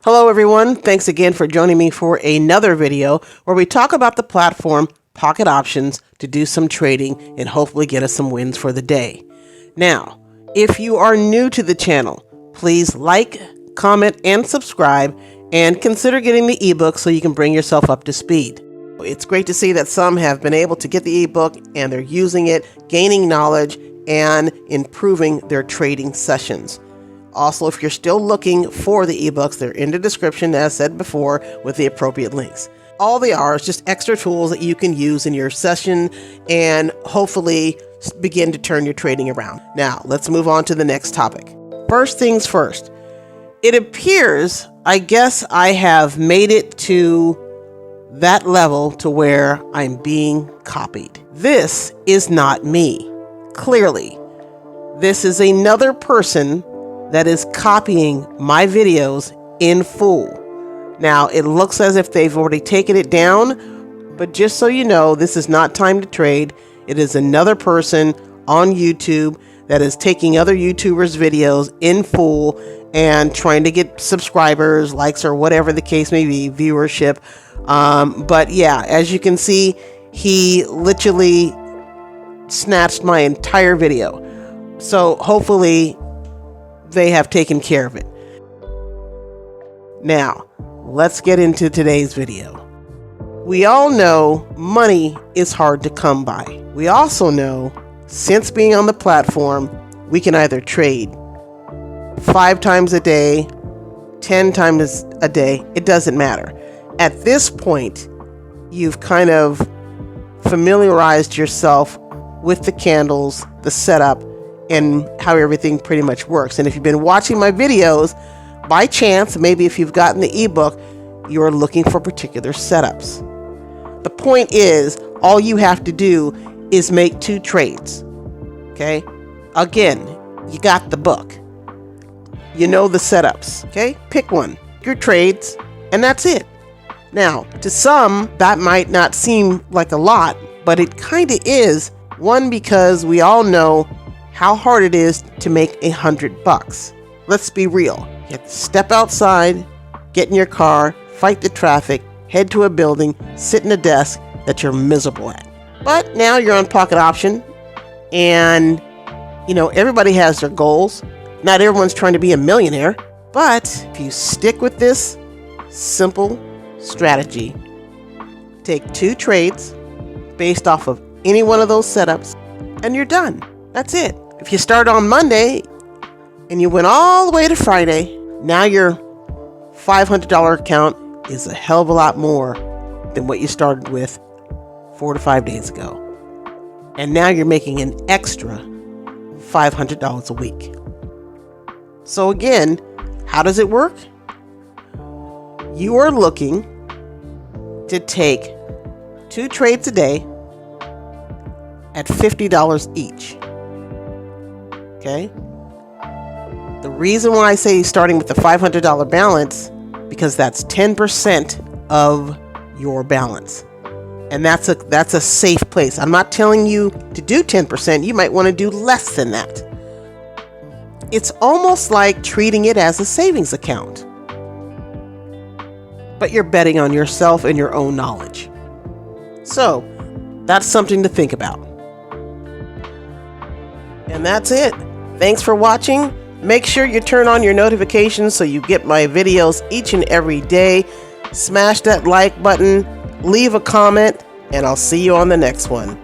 Hello everyone, thanks again for joining me for another video where we talk about the platform Pocket Options to do some trading and hopefully get us some wins for the day. Now, if you are new to the channel, please like, comment, and subscribe, and consider getting the ebook so you can bring yourself up to speed. It's great to see that some have been able to get the ebook and they're using it, gaining knowledge, and improving their trading sessions. Also, if you're still looking for the ebooks, they're in the description, as said before, with the appropriate links. All they are is just extra tools that you can use in your session and hopefully begin to turn your trading around. Now, let's move on to the next topic. First things first. It appears, I guess I have made it to that level to where I'm being copied. This is not me. Clearly, this is another person that is copying my videos in full. Now, it looks as if they've already taken it down, but just so you know, this is not Time to Trade. It is another person on YouTube that is taking other YouTubers' videos in full and trying to get subscribers, likes, or whatever the case may be, viewership. But yeah, as you can see, he literally snatched my entire video. So hopefully they have taken care of it. Now, let's get into today's video. We all know money is hard to come by. We also know, since being on the platform, we can either trade 5 times a day, 10 times a day, it doesn't matter. At this point, you've kind of familiarized yourself with the candles, the setup, and how everything pretty much works. And if you've been watching my videos, by chance, maybe if you've gotten the ebook, you're looking for particular setups. The point is, all you have to do is make 2 trades. Okay? Again, you got the book. You know the setups. Okay? Pick one. Your trades, and that's it. Now, to some, that might not seem like a lot, but it kind of is. One, because we all know how hard it is to make $100. Let's be real. You have to step outside, get in your car, fight the traffic, head to a building, sit in a desk that you're miserable at. But now you're on Pocket Option, and you know, everybody has their goals. Not everyone's trying to be a millionaire, but if you stick with this simple strategy, take 2 trades based off of any one of those setups, and you're done. That's it. If you start on Monday and you went all the way to Friday, now your $500 account is a hell of a lot more than what you started with 4 to 5 days ago. And now you're making an extra $500 a week. So again, how does it work? You are looking to take 2 trades a day at $50 each. Okay? The reason why I say starting with the $500 balance, because that's 10% of your balance. And that's a safe place. I'm not telling you to do 10%. You might want to do less than that. It's almost like treating it as a savings account. But you're betting on yourself and your own knowledge. So, that's something to think about. And that's it. Thanks for watching. Make sure you turn on your notifications so you get my videos each and every day. Smash that like button, leave a comment, and I'll see you on the next one.